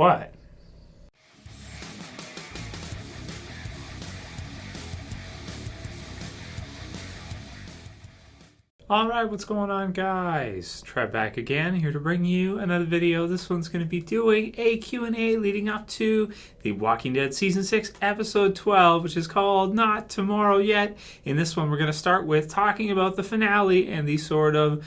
What? Alright, what's going on, guys? Trev back again, here to bring you another video. This one's going to be doing a Q&A leading up to The Walking Dead Season 6, Episode 12, which is called Not Tomorrow Yet. In this one, we're going to start with talking about the finale and the sort of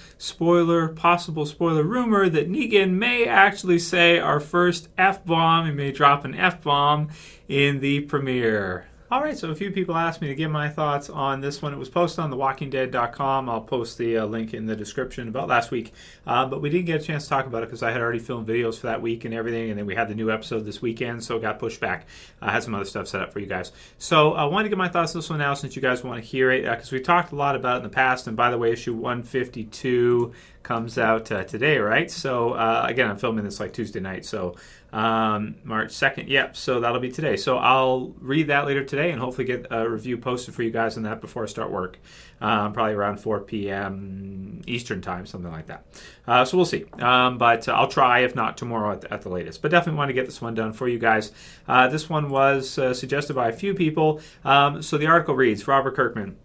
possible spoiler rumor that Negan may actually say our first F-bomb. He may drop an F-bomb in the premiere. Alright, so a few people asked me to give my thoughts on this one. It was posted on thewalkingdead.com. I'll post the link in the description about last week. But we didn't get a chance to talk about it because I had already filmed videos for that week and everything, and then we had the new episode this weekend, so it got pushed back. I had some other stuff set up for you guys. So I wanted to get my thoughts on this one now since you guys want to hear it, because we talked a lot about it in the past. And by the way, issue 152 comes out today, right? So again, I'm filming this like Tuesday night, so March 2nd. Yep, so that'll be today. So I'll read that later today and hopefully get a review posted for you guys on that before I start work. Probably around 4 p.m. Eastern time, something like that. So we'll see. But I'll try, if not tomorrow at the latest. But definitely want to get this one done for you guys. This one was suggested by a few people. So the article reads, Robert Kirkman.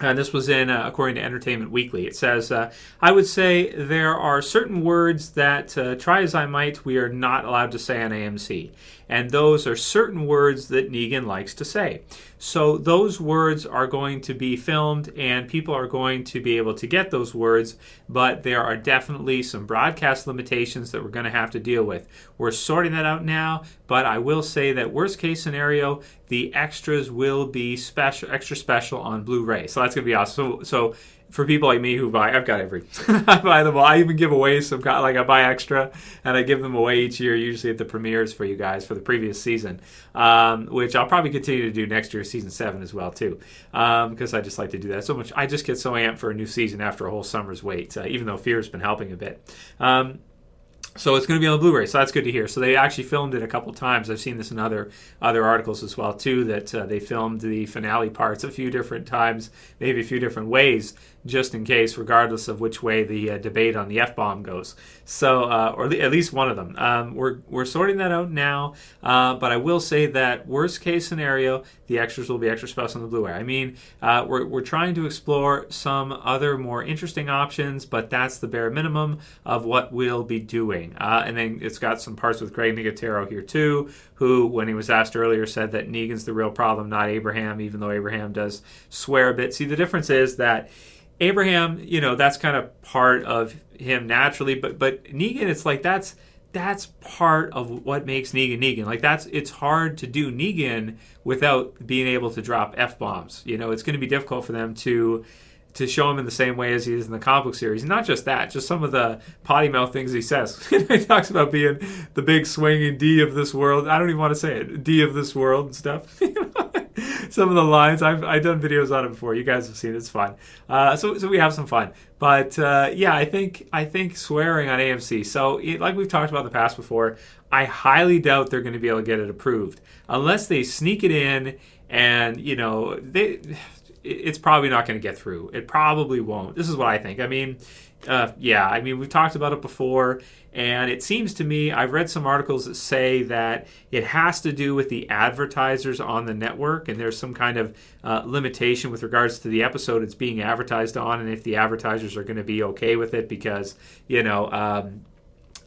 And this was in, according to Entertainment Weekly. It says, I would say there are certain words that, try as I might, we are not allowed to say on AMC. And those are certain words that Negan likes to say. So those words are going to be filmed and people are going to be able to get those words, but there are definitely some broadcast limitations that we're going to have to deal with. We're sorting that out now, but I will say that worst case scenario, the extras will be extra special on Blu-ray. So that's going to be awesome. So for people like me who I've got every, I buy them all. I even give away some, like I buy extra and I give them away each year, usually at the premieres for you guys for the previous season, which I'll probably continue to do next year, season 7 as well too, because I just like to do that so much. I just get so amped for a new season after a whole summer's wait, even though Fear's been helping a bit. So it's going to be on Blu-ray, so that's good to hear. So they actually filmed it a couple times. I've seen this in other articles as well, too, that they filmed the finale parts a few different times, maybe a few different ways, just in case, regardless of which way the debate on the F-bomb goes. So, or at least one of them. We're sorting that out now, but I will say that worst case scenario, the extras will be extra special on the Blu-ray. I mean, we're trying to explore some other more interesting options, but that's the bare minimum of what we'll be doing. And then it's got some parts with Greg Nicotero here too, who, when he was asked earlier, said that Negan's the real problem, not Abraham, even though Abraham does swear a bit. See, the difference is that Abraham, that's kind of part of him naturally, but Negan, it's like that's part of what makes Negan Negan. Like it's hard to do Negan without being able to drop F-bombs. It's going to be difficult for them to show him in the same way as he is in the comic book series. And not just that, just some of the potty mouth things he says. He talks about being the big swinging D of this world. I don't even want to say it. D of this world and stuff. Some of the lines, I've done videos on it before. You guys have seen it. It's fun. So we have some fun. But yeah, I think swearing on AMC. So like we've talked about in the past before, I highly doubt they're going to be able to get it approved unless they sneak it in and it's probably not going to get through. It probably won't. This is what I think. I mean, we've talked about it before, and it seems to me, I've read some articles that say that it has to do with the advertisers on the network, and there's some kind of limitation with regards to the episode it's being advertised on, and if the advertisers are going to be okay with it because,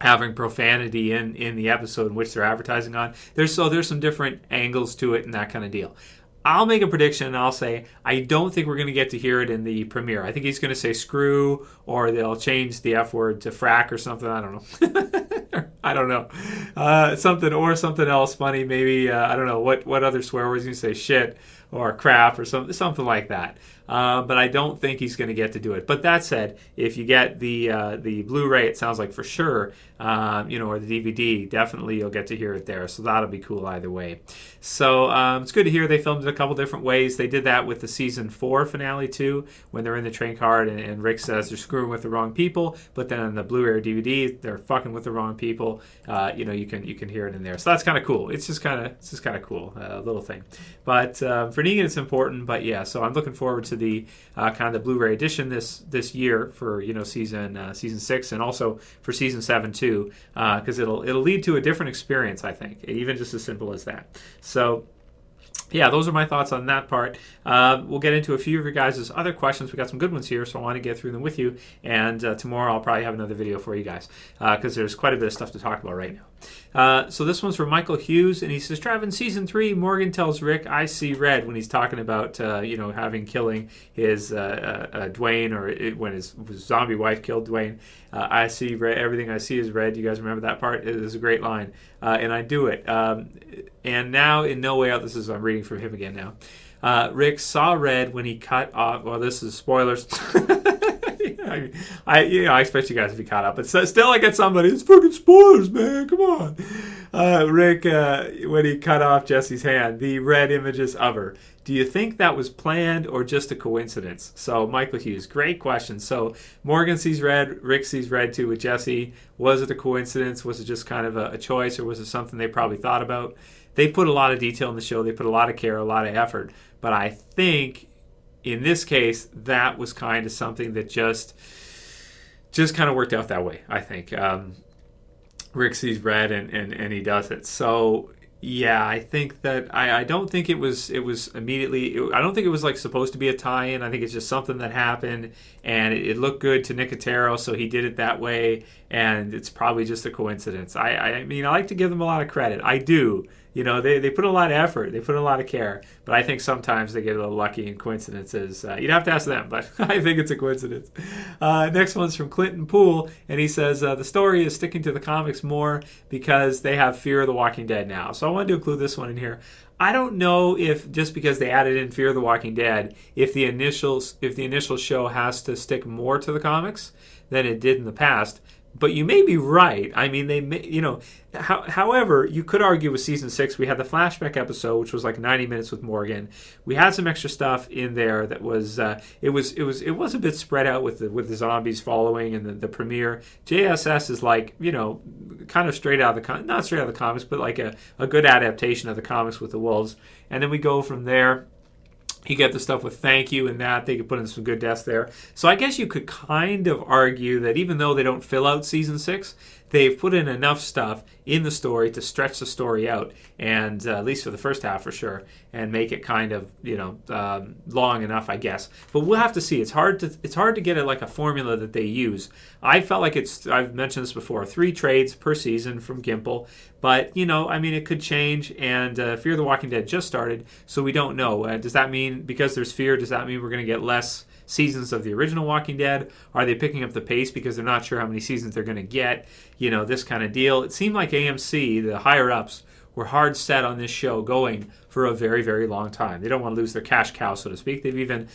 having profanity in the episode in which they're advertising on. There's some different angles to it and that kind of deal. I'll make a prediction and I'll say I don't think we're going to get to hear it in the premiere. I think he's going to say screw, or they'll change the F word to frack or something. I don't know. I don't know. Something else funny. Maybe, I don't know. What other swear words? He's going to say shit or crap or something like that. But I don't think he's going to get to do it. But that said, if you get the Blu-ray, it sounds like for sure, or the DVD, definitely you'll get to hear it there. So that'll be cool either way. So it's good to hear they filmed it a couple different ways. They did that with the season 4 finale too, when they're in the train car and Rick says they're screwing with the wrong people. But then on the Blu-ray or DVD, they're fucking with the wrong people. You can hear it in there. So that's kind of cool. It's just kind of cool, a little thing. But for For Negan, it's important, but yeah. So I'm looking forward to the kind of the Blu-ray edition this year for season 6, and also for season 7 too, because it'll lead to a different experience, I think, even just as simple as that. So. Yeah, those are my thoughts on that part. We'll get into a few of your guys' other questions. We got some good ones here, so I want to get through them with you. And tomorrow I'll probably have another video for you guys because there's quite a bit of stuff to talk about right now. So this one's from Michael Hughes, and he says, Trev, in season 3, Morgan tells Rick, I see red, killing his Dwayne, or when his zombie wife killed Dwayne. I see red. Everything I see is red. You guys remember that part? It is a great line. And I do it. And now, in No Way Out, I'm reading from him again now. Rick saw red when he cut off. Well, this is spoilers. I expect you guys to be caught up, but still, I get somebody. It's fucking spoilers, man. Come on. Rick, when he cut off Jessie's hand, the red images of her. Do you think that was planned or just a coincidence? So, Michael Hughes, great question. So, Morgan sees red, Rick sees red too with Jessie. Was it a coincidence? Was it just kind of a choice, or was it something they probably thought about? They put a lot of detail in the show. They put a lot of care, a lot of effort. But I think in this case, that was kind of something that just kind of worked out that way, I think. Rick sees red and he does it. So, yeah, I think that I don't think it was immediately. I don't think it was like supposed to be a tie-in. I think it's just something that happened, and it looked good to Nicotero, so he did it that way, and it's probably just a coincidence. I mean, I like to give them a lot of credit. I do. They put a lot of effort. They put a lot of care. But I think sometimes they get a little lucky in coincidences. You'd have to ask them, but I think it's a coincidence. Next one's from Clinton Poole, and he says, the story is sticking to the comics more because they have Fear of the Walking Dead now. So I wanted to include this one in here. I don't know if just because they added in Fear of the Walking Dead, if the initial show has to stick more to the comics than it did in the past. But you may be right. I mean, however, you could argue with season 6, we had the flashback episode, which was like 90 minutes with Morgan. We had some extra stuff in there that was, it was a bit spread out with the zombies following and the premiere. JSS is like, kind of straight out of not straight out of the comics, but like a good adaptation of the comics with the wolves. And then we go from there. You get the stuff with thank you and that. They could put in some good deaths there. So I guess you could kind of argue that even though they don't fill out season 6, they've put in enough stuff in the story to stretch the story out, and at least for the first half for sure, and make it kind of long enough, I guess. But we'll have to see. It's hard to get like a formula that they use. I felt like I've mentioned this before, 3 trades per season from Gimple, but it could change. And Fear the Walking Dead just started, so we don't know. Does that mean because there's Fear? Does that mean we're going to get less seasons of the original Walking Dead? Are they picking up the pace because they're not sure how many seasons they're going to get? This kind of deal. It seemed like AMC, the higher ups, were hard set on this show going for a very, very long time. They don't want to lose their cash cow, so to speak. They've even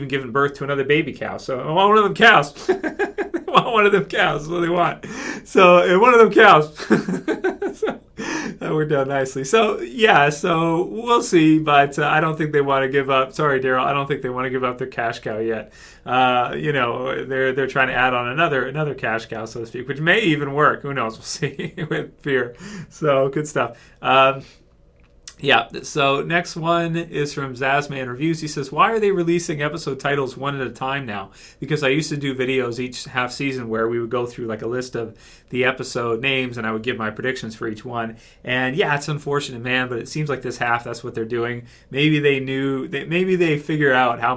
given birth to another baby cow. So I want one of them cows. They want one of them cows. That's what they want. So one of them cows. So that worked out nicely. So yeah, so we'll see. But I don't think they want to give up. Sorry, Daryl. I don't think they want to give up their cash cow yet. They're trying to add on another cash cow, so to speak, which may even work. Who knows? We'll see with Fear. So good stuff. Yeah, so next one is from Zazman Reviews. He says, why are they releasing episode titles one at a time now? Because I used to do videos each half season where we would go through like a list of the episode names and I would give my predictions for each one. And yeah, it's unfortunate, man, but it seems like this half, that's what they're doing. Maybe maybe they figure out how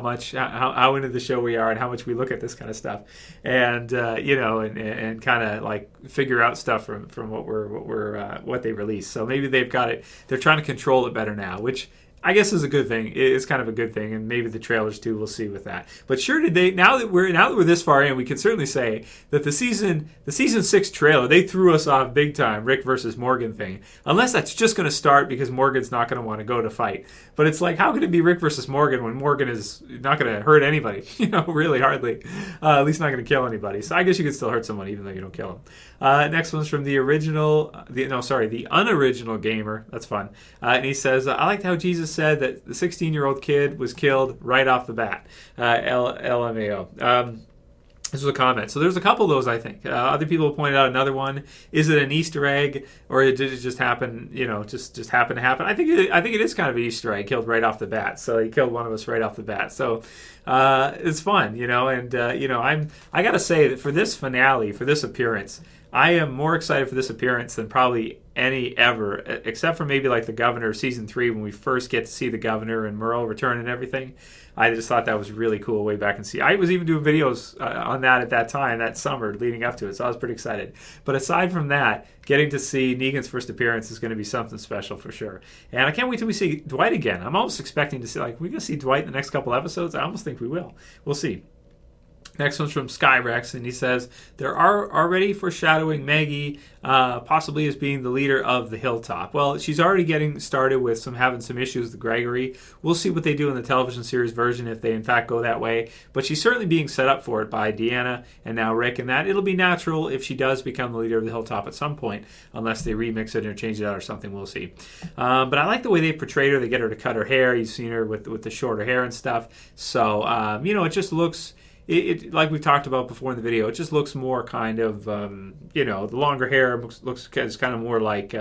into the show we are and how much we look at this kind of stuff. And, and kind of like figure out stuff from what they release. So maybe they've got it. They're trying to control it better now, which I guess is a good thing. It's kind of a good thing, and maybe the trailers too. We'll see with that. But sure, now that we're this far in, we can certainly say that the season 6 trailer, they threw us off big time. Rick versus Morgan thing, unless that's just going to start because Morgan's not going to want to go to fight. But it's like, how can it be Rick versus Morgan when Morgan is not going to hurt anybody? Really hardly. At least not going to kill anybody. So I guess you could still hurt someone even though you don't kill him. Next one's from the unoriginal gamer. That's fun. And he says, I liked how Jesus said that the 16-year-old kid was killed right off the bat. LMAO. This was a comment. So there's a couple of those, I think. Other people pointed out another one. Is it an Easter egg, or did it just happen? Just happen to happen. I think it is kind of an Easter egg. Killed right off the bat. So he killed one of us right off the bat. So it's fun, And I gotta say that for this finale, for this appearance, I am more excited for this appearance than probably any ever, except for maybe like the Governor season 3 when we first get to see the Governor and Merle return and everything. I just thought that was really cool way back in I was even doing videos on that at that time, that summer leading up to it, so I was pretty excited. But aside from that, getting to see Negan's first appearance is going to be something special for sure. And I can't wait till we see Dwight again. I'm almost expecting to see, we're going to see Dwight in the next couple episodes. I almost think we will. We'll see. Next one's from Skyrex, and he says, there are already foreshadowing Maggie possibly as being the leader of the Hilltop. Well, she's already getting started with having some issues with Gregory. We'll see what they do in the television series version if they in fact go that way. But she's certainly being set up for it by Deanna and now Rick, and that it'll be natural if she does become the leader of the Hilltop at some point, unless they remix it or change it out or something. We'll see. But I like the way they portrayed her. They get her to cut her hair. You've seen her with the shorter hair and stuff. So, it just looks... It like we talked about before in the video, it just looks more kind of, the longer hair looks kind of more like,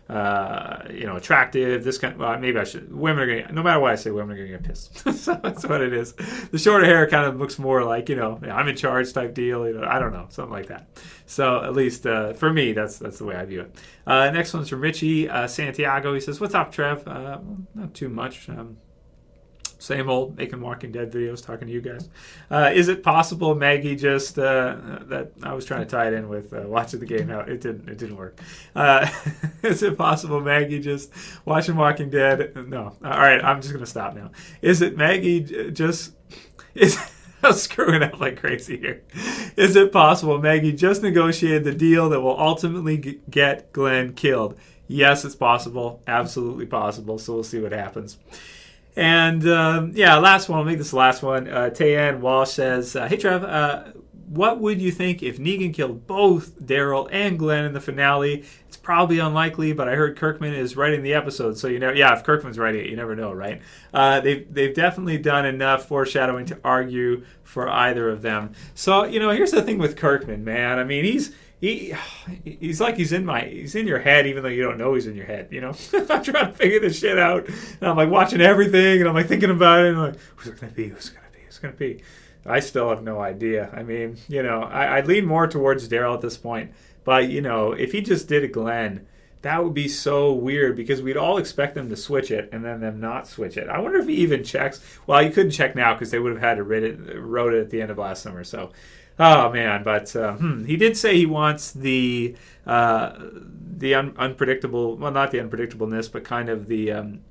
attractive. This kind. Well, maybe I should. Women are gonna. No matter what I say, women are gonna get pissed. So that's what it is. The shorter hair kind of looks more like I'm in charge type deal. I don't know, something like that. So at least for me, that's the way I view it. Next one's from Richie Santiago. He says, "What's up, Trev? Not too much." Same old making Walking Dead videos, talking to you guys. Is it possible Maggie just that I was trying to tie it in with watching the game out? It didn't work. Is it possible Maggie just watching Walking Dead? No. All right, I'm just gonna stop now. Is it Maggie just is? I'm screwing up like crazy here. Is it possible Maggie just negotiated the deal that will ultimately get Glenn killed? Yes, it's possible. Absolutely possible. So we'll see what happens. And, last one. I'll make this the last one. Tayan Walsh says, hey, Trev, what would you think if Negan killed both Daryl and Glenn in the finale? It's probably unlikely, but I heard Kirkman is writing the episode, so if Kirkman's writing it, you never know, right? They've definitely done enough foreshadowing to argue for either of them. So, here's the thing with Kirkman, man. I mean, he's like he's in your head, even though you don't know he's in your head. I'm trying to figure this shit out, and I'm like watching everything, and I'm like thinking about it, and I'm like, who's it gonna be? Who's it gonna be? I still have no idea. I mean, I lean more towards Daryl at this point, but if he just did a Glenn, that would be so weird because we'd all expect them to switch it and then them not switch it. I wonder if he even checks. Well, he couldn't check now because they would have had to wrote it at the end of last summer. So. Oh man, but he did say he wants the unpredictable, well, not the unpredictableness, but kind of the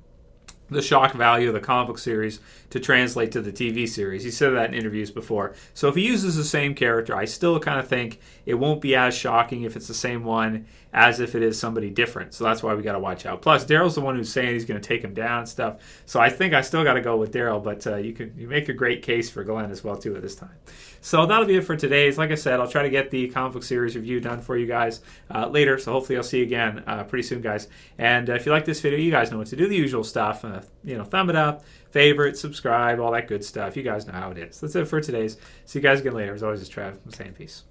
shock value of the comic book series to translate to the TV series. He said that in interviews before. So if he uses the same character, I still kind of think it won't be as shocking if it's the same one as if it is somebody different. So that's why we got to watch out. Plus, Daryl's the one who's saying he's going to take him down and stuff. So I think I still got to go with Daryl, but you make a great case for Glenn as well too at this time. So that'll be it for today. Like I said, I'll try to get the comic book series review done for you guys later. So hopefully I'll see you again pretty soon, guys. And if you like this video, you guys know what to do. The usual stuff. Thumb it up, favorite, subscribe, all that good stuff. You guys know how it is. That's it for today's. See you guys again later. As always, it's Trev. I'm saying peace.